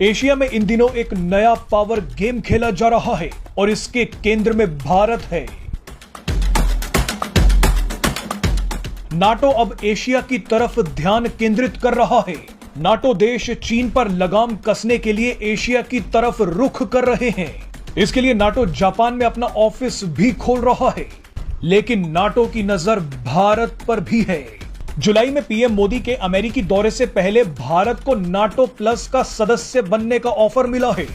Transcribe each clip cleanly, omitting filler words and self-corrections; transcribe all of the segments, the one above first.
Asia में इन दिनों एक नया पावर गेम खेला जा रहा है और इसके केंद्र में भारत है। नाटो अब एशिया की तरफ ध्यान केंद्रित कर रहा है। नाटो देश चीन पर लगाम कसने के लिए एशिया की तरफ रुख कर रहे हैं। इसके लिए नाटो जापान में अपना ऑफिस भी खोल रहा है, लेकिन नाटो की नजर भारत पर भी है। जुलाई में पीएम मोदी के अमेरिकी दौरे से पहले भारत को नाटो प्लस का सदस्य बनने का ऑफर मिला है।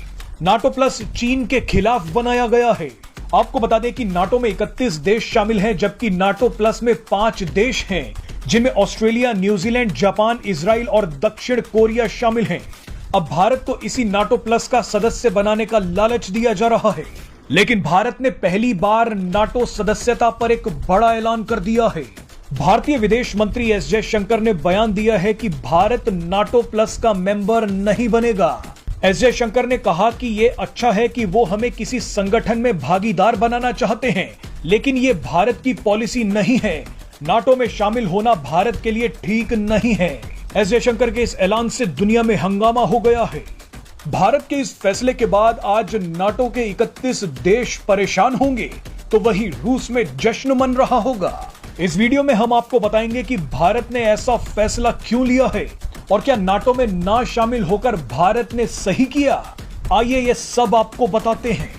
नाटो प्लस चीन के खिलाफ बनाया गया है। आपको बता दें कि नाटो में 31 देश शामिल हैं, जबकि नाटो प्लस में 5 देश हैं, जिनमें ऑस्ट्रेलिया, न्यूजीलैंड, जापान, इजराइल और दक्षिण कोरिया शामिल हैं। अब भारत को इसी नाटो प्लस का सदस्य बनाने का लालच दिया जा रहा है, लेकिन भारत ने पहली बार नाटो सदस्यता पर एक बड़ा ऐलान कर दिया है। भारतीय विदेश मंत्री एस जयशंकर ने बयान दिया है कि भारत नाटो प्लस का मेंबर नहीं बनेगा। एस जयशंकर ने कहा कि यह अच्छा है कि वो हमें किसी संगठन में भागीदार बनाना चाहते हैं, लेकिन ये भारत की पॉलिसी नहीं है। नाटो में शामिल होना भारत के लिए ठीक नहीं है। एस जयशंकर के इस ऐलान से दुनिया में हंगामा हो गया है। भारत के इस फैसले के बाद आज नाटो के 31 देश परेशान होंगे, तो वहीं रूस में जश्न मन रहा होगा। इस वीडियो में हम आपको बताएंगे कि भारत ने ऐसा फैसला क्यों लिया है और क्या नाटो में ना शामिल होकर भारत ने सही किया। आइए ये सब आपको बताते हैं।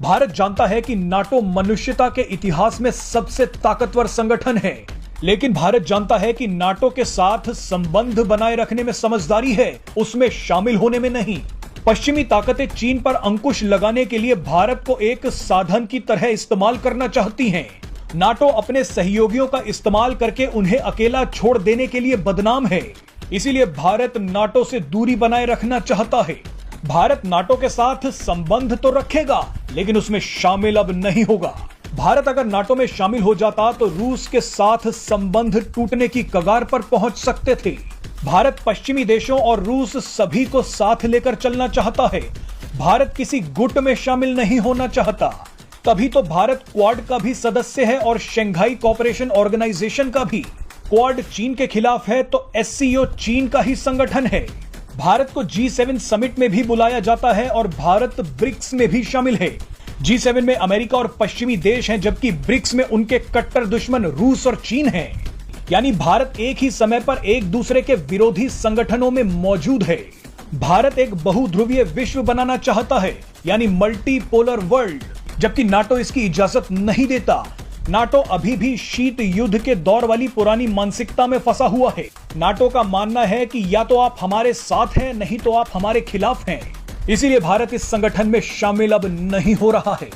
भारत जानता है कि नाटो मनुष्यता के इतिहास में सबसे ताकतवर संगठन है, लेकिन भारत जानता है कि नाटो के साथ संबंध बनाए रखने में समझदारी है, उसमें शामिल होने में नहीं। पश्चिमी ताकतें चीन पर अंकुश लगाने के लिए भारत को एक साधन की तरह इस्तेमाल करना चाहती हैं। नाटो अपने सहयोगियों का इस्तेमाल करके उन्हें अकेला छोड़ देने के लिए बदनाम है, इसीलिए भारत नाटो से दूरी बनाए रखना चाहता है। भारत नाटो के साथ संबंध तो रखेगा, लेकिन उसमें शामिल अब नहीं होगा। भारत अगर नाटो में शामिल हो जाता तो रूस के साथ संबंध टूटने की कगार पर पहुंच सकते थे। भारत पश्चिमी देशों और रूस सभी को साथ लेकर चलना चाहता है। भारत किसी गुट में शामिल नहीं होना चाहता। तभी तो भारत क्वाड का भी सदस्य है और शंघाई कोऑपरेशन ऑर्गेनाइजेशन का भी। क्वाड चीन के खिलाफ है तो एससीओ चीन का ही संगठन है। भारत को G7 समिट में भी बुलाया जाता है और भारत ब्रिक्स में भी शामिल है। G7 में अमेरिका और पश्चिमी देश हैं, जबकि ब्रिक्स में उनके कट्टर दुश्मन रूस और चीन हैं। यानी भारत एक ही समय पर एक दूसरे के विरोधी संगठनों में मौजूद है। भारत एक बहुध्रुवीय विश्व बनाना चाहता है, यानी मल्टीपोलर वर्ल्ड, जबकि नाटो इसकी इजाजत नहीं देता। नाटो अभी भी शीत युद्ध के दौर वाली पुरानी मानसिकता में फंसा हुआ है। नाटो का मानना है कि या तो आप हमारे साथ हैं, नहीं तो आप हमारे खिलाफ हैं। इसीलिए भारत इस संगठन में शामिल अब नहीं हो रहा है।